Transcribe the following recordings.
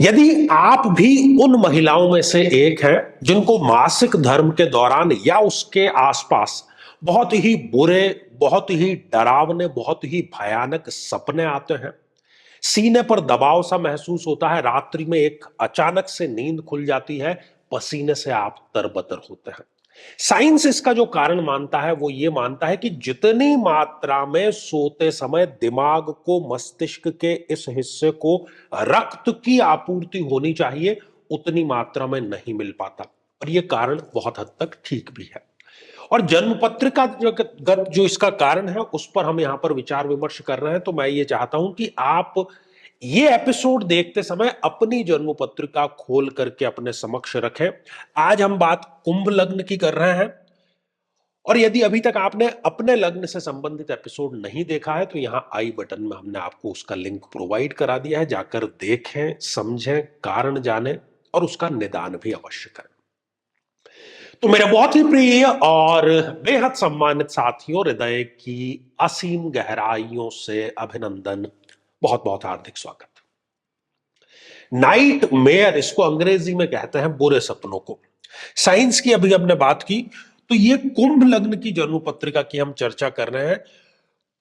यदि आप भी उन महिलाओं में से एक हैं जिनको मासिक धर्म के दौरान या उसके आसपास बहुत ही बुरे, बहुत ही डरावने, बहुत ही भयानक सपने आते हैं, सीने पर दबाव सा महसूस होता है, रात्रि में एक अचानक से नींद खुल जाती है, पसीने से आप तरबतर होते हैं। साइंस इसका जो कारण मानता है वो ये मानता है कि जितनी मात्रा में सोते समय दिमाग को, मस्तिष्क के इस हिस्से को रक्त की आपूर्ति होनी चाहिए, उतनी मात्रा में नहीं मिल पाता। और ये कारण बहुत हद तक ठीक भी है। और जन्म पत्रिका जो इसका कारण है उस पर हम यहां पर विचार विमर्श कर रहे हैं। तो मैं ये चाहता हूं कि आप ये एपिसोड देखते समय अपनी जन्म पत्रिका खोल करके अपने समक्ष रखें। आज हम बात कुंभ लग्न की कर रहे हैं, और यदि अभी तक आपने अपने लग्न से संबंधित एपिसोड नहीं देखा है तो यहां आई बटन में हमने आपको उसका लिंक प्रोवाइड करा दिया है, जाकर देखें, समझें, कारण जानें और उसका निदान भी अवश्य करें। तो मेरे बहुत ही प्रिय और बेहद सम्मानित साथियों, हृदय की असीम गहराइयों से अभिनंदन, बहुत बहुत हार्दिक स्वागत। नाइट मेयर, इसको अंग्रेजी में कहते हैं बुरे सपनों को। साइंस की अभी हमने बात की, तो ये कुंभ लग्न की जन्म पत्रिका की हम चर्चा कर रहे हैं।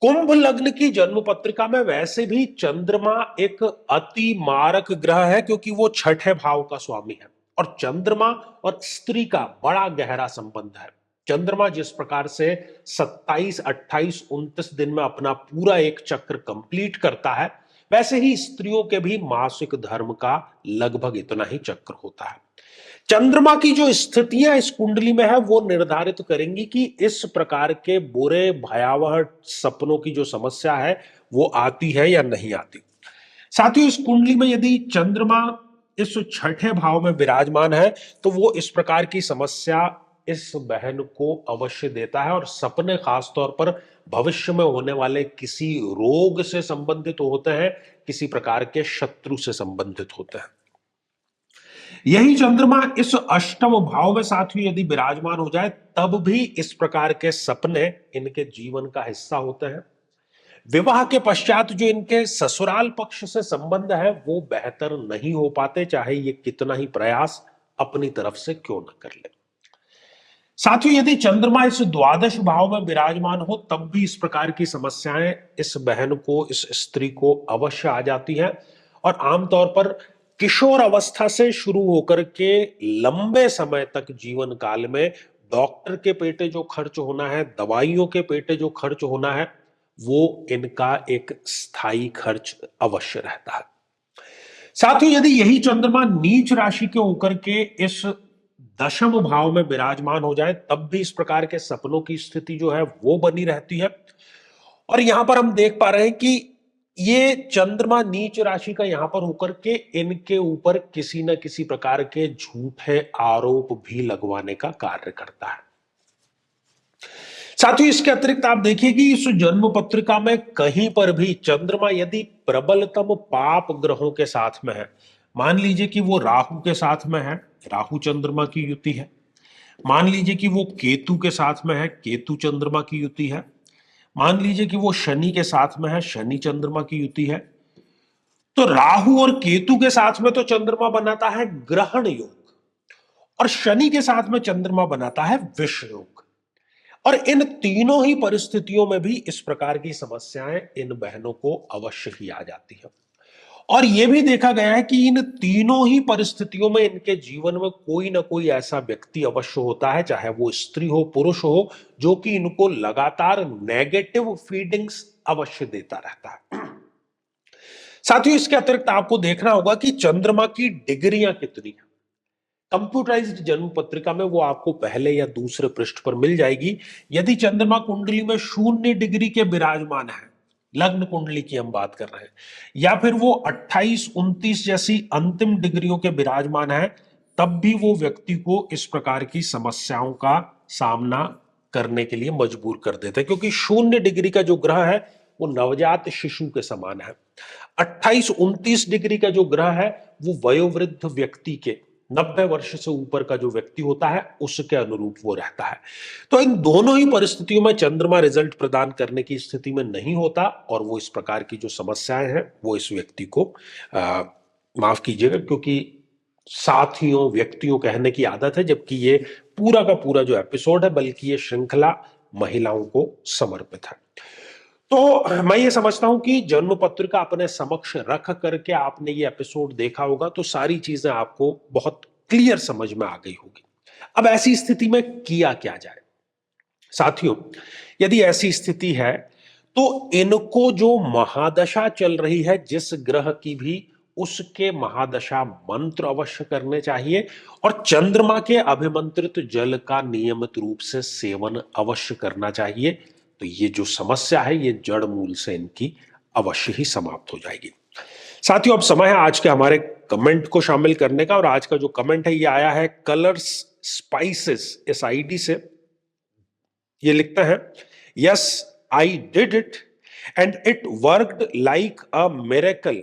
कुंभ लग्न की जन्म पत्रिका में वैसे भी चंद्रमा एक अति मारक ग्रह है, क्योंकि वो छठे भाव का स्वामी है और चंद्रमा और स्त्री का बड़ा गहरा संबंध है। चंद्रमा जिस प्रकार से 27, 28, 29 दिन में अपना पूरा एक चक्र कंप्लीट करता है, वैसे ही स्त्रियों के भी मासिक धर्म का लगभग इतना ही चक्र होता है। चंद्रमा की जो स्थितियां इस कुंडली में है वो निर्धारित करेंगी कि इस प्रकार के बुरे भयावह सपनों की जो समस्या है वो आती है या नहीं आती। साथियों, इस कुंडली में यदि चंद्रमा इस छठे भाव में विराजमान है तो वो इस प्रकार की समस्या इस बहन को अवश्य देता है, और सपने खासतौर पर भविष्य में होने वाले किसी रोग से संबंधित होते हैं, किसी प्रकार के शत्रु से संबंधित होते हैं। यही चंद्रमा इस अष्टम भाव में साथियों यदि विराजमान हो जाए तब भी इस प्रकार के सपने इनके जीवन का हिस्सा होते हैं। विवाह के पश्चात जो इनके ससुराल पक्ष से संबंध है वो बेहतर नहीं हो पाते, चाहे ये कितना ही प्रयास अपनी तरफ से क्यों न कर ले। साथियों, यदि चंद्रमा इस द्वादश भाव में विराजमान हो तब भी इस प्रकार की समस्याएं इस बहन को, इस स्त्री को अवश्य आ जाती हैं, और आमतौर पर किशोर अवस्था से शुरू होकर के लंबे समय तक जीवन काल में डॉक्टर के पेटे जो खर्च होना है, दवाइयों के पेटे जो खर्च होना है, वो इनका एक स्थायी खर्च अवश्य रहता है। साथियों, यदि यही चंद्रमा नीच राशि के होकर के इस दशम भाव में विराजमान हो जाए तब भी इस प्रकार के सपनों की स्थिति जो है वो बनी रहती है। और यहां पर हम देख पा रहे हैं कि ये चंद्रमा नीच राशि का यहां पर होकर के इनके ऊपर किसी न किसी प्रकार के झूठे आरोप भी लगवाने का कार्य करता है। साथियों, इसके अतिरिक्त आप देखिए कि इस जन्म पत्रिका में कहीं पर भी चंद्रमा यदि प्रबलतम पाप ग्रहों के साथ में है, मान लीजिए कि वो राहु के साथ में है, राहु चंद्रमा की युति है, मान लीजिए कि वो केतु के साथ में है, केतु चंद्रमा की युति है, मान लीजिए कि वो शनि के साथ में है, शनि चंद्रमा की युति है, तो राहु और केतु के साथ में तो चंद्रमा बनाता है ग्रहण योग, और शनि के साथ में चंद्रमा बनाता है विष योग। और इन तीनों ही परिस्थितियों में भी इस प्रकार की समस्याएं इन बहनों को अवश्य ही आ जाती है। और यह भी देखा गया है कि इन तीनों ही परिस्थितियों में इनके जीवन में कोई ना कोई ऐसा व्यक्ति अवश्य होता है, चाहे वो स्त्री हो, पुरुष हो, जो कि इनको लगातार नेगेटिव फीडिंग्स अवश्य देता रहता है। साथियों, इसके अतिरिक्त आपको देखना होगा कि चंद्रमा की डिग्रियां कितनी है। कंप्यूटराइज्ड जन्म पत्रिका में वो आपको पहले या दूसरे पृष्ठ पर मिल जाएगी। यदि चंद्रमा कुंडली में 0 डिग्री के विराजमान है, लग्न कुंडली की हम बात कर रहे हैं, या फिर वो 28, 29 जैसी अंतिम डिग्रियों के विराजमान है, तब भी वो व्यक्ति को इस प्रकार की समस्याओं का सामना करने के लिए मजबूर कर देते हैं, क्योंकि 0 डिग्री का जो ग्रह है वो नवजात शिशु के समान है। 28, 29 डिग्री का जो ग्रह है वो वयोवृद्ध व्यक्ति के, 90 वर्ष से ऊपर का जो व्यक्ति होता है उसके अनुरूप वो रहता है। तो इन दोनों ही परिस्थितियों में चंद्रमा रिजल्ट प्रदान करने की स्थिति में नहीं होता, और वो इस प्रकार की जो समस्याएं हैं वो इस व्यक्ति को माफ कीजिएगा, क्योंकि साथियों व्यक्तियों कहने की आदत है, जबकि ये पूरा का पूरा जो एपिसोड है, बल्कि ये श्रृंखला महिलाओं को समर्पित है। तो मैं ये समझता हूं कि जन्म पत्रिका अपने समक्ष रख करके आपने ये एपिसोड देखा होगा तो सारी चीजें आपको बहुत क्लियर समझ में आ गई होगी। अब ऐसी स्थिति में किया क्या जाए? साथियों, यदि ऐसी स्थिति है तो इनको जो महादशा चल रही है जिस ग्रह की भी, उसके महादशा मंत्र अवश्य करने चाहिए और चंद्रमा के अभिमंत्रित जल का नियमित रूप से सेवन अवश्य करना चाहिए। तो ये जो समस्या है ये जड़ मूल से इनकी अवश्य ही समाप्त हो जाएगी। साथियों, अब समय है आज के हमारे कमेंट को शामिल करने का, और आज का जो कमेंट है ये आया है कलर्स स्पाइसेस इस आईडी से। ये लिखते हैं, yes I did it and it worked like a miracle,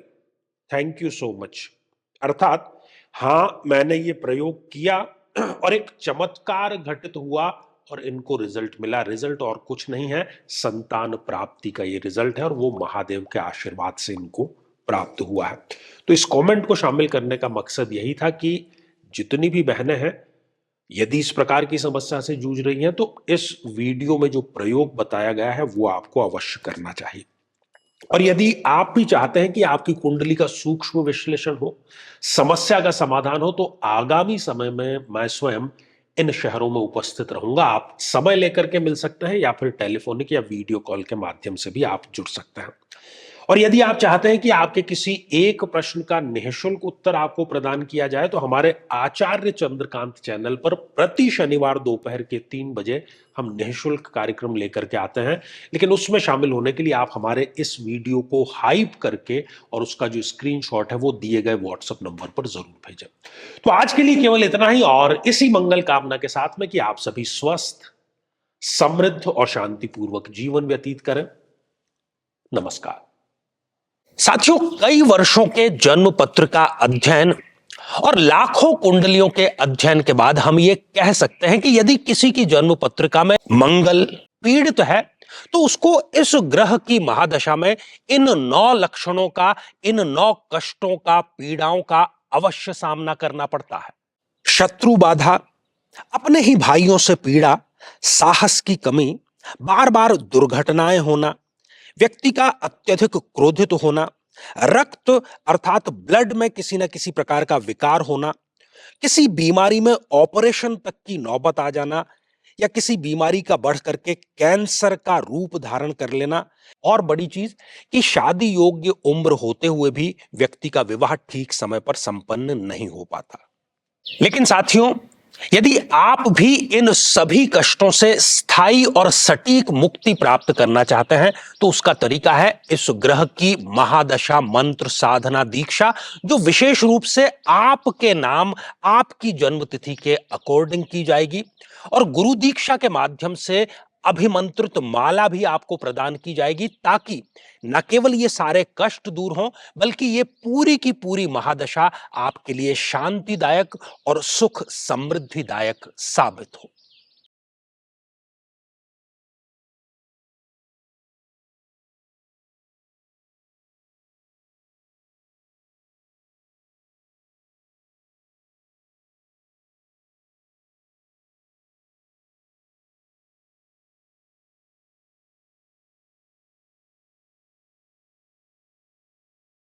thank you so much. अर्थात हां, मैंने ये प्रयोग किया और एक चमत्कार घटित हुआ और इनको रिजल्ट मिला। रिजल्ट और कुछ नहीं है, संतान प्राप्ति का ये रिजल्ट है और वो महादेव के आशीर्वाद से इनको प्राप्त हुआ है। तो इस कमेंट को शामिल करने का मकसद यही था कि जितनी भी बहनें हैं, यदि इस प्रकार की समस्या से जूझ रही हैं तो इस वीडियो में जो प्रयोग बताया गया है वो आपको अवश्य करना चाहिए। और यदि आप भी चाहते हैं कि आपकी कुंडली का सूक्ष्म विश्लेषण हो, समस्या का समाधान हो, तो आगामी समय में मैं स्वयं इन शहरों में उपस्थित रहूंगा। आप समय लेकर के मिल सकते हैं या फिर टेलीफोनिक या वीडियो कॉल के माध्यम से भी आप जुड़ सकते हैं। और यदि आप चाहते हैं कि आपके किसी एक प्रश्न का निःशुल्क उत्तर आपको प्रदान किया जाए, तो हमारे आचार्य चंद्रकांत चैनल पर प्रति शनिवार दोपहर के 3 बजे हम निःशुल्क कार्यक्रम लेकर के आते हैं। लेकिन उसमें शामिल होने के लिए आप हमारे इस वीडियो को हाइप करके और उसका जो स्क्रीनशॉट है वो दिए गए व्हाट्सएप नंबर पर जरूर भेजें। तो आज के लिए केवल इतना ही, और इसी मंगल कामना के साथ में कि आप सभी स्वस्थ, समृद्ध और शांतिपूर्वक जीवन व्यतीत करें। नमस्कार। साथियों, कई वर्षों के जन्म पत्र का अध्ययन और लाखों कुंडलियों के अध्ययन के बाद हम ये कह सकते हैं कि यदि किसी की जन्म पत्रिका में मंगल पीड़ित है तो उसको इस ग्रह की महादशा में इन 9 लक्षणों का, इन 9 कष्टों का, पीड़ाओं का अवश्य सामना करना पड़ता है। शत्रु बाधा, अपने ही भाइयों से पीड़ा, साहस की कमी, बार बार दुर्घटनाएं होना, व्यक्ति का अत्यधिक क्रोधित होना, रक्त अर्थात ब्लड में किसी न किसी प्रकार का विकार होना, किसी बीमारी में ऑपरेशन तक की नौबत आ जाना, या किसी बीमारी का बढ़ करके कैंसर का रूप धारण कर लेना, और बड़ी चीज कि शादी योग्य उम्र होते हुए भी व्यक्ति का विवाह ठीक समय पर संपन्न नहीं हो पाता। लेकिन साथियों, यदि आप भी इन सभी कष्टों से स्थायी और सटीक मुक्ति प्राप्त करना चाहते हैं तो उसका तरीका है इस ग्रह की महादशा मंत्र साधना दीक्षा, जो विशेष रूप से आपके नाम, आपकी जन्मतिथि के अकॉर्डिंग की जाएगी। और गुरु दीक्षा के माध्यम से अभिमंत्रित माला भी आपको प्रदान की जाएगी, ताकि न केवल ये सारे कष्ट दूर हों, बल्कि ये पूरी की पूरी महादशा आपके लिए शांतिदायक और सुख समृद्धिदायक साबित हो।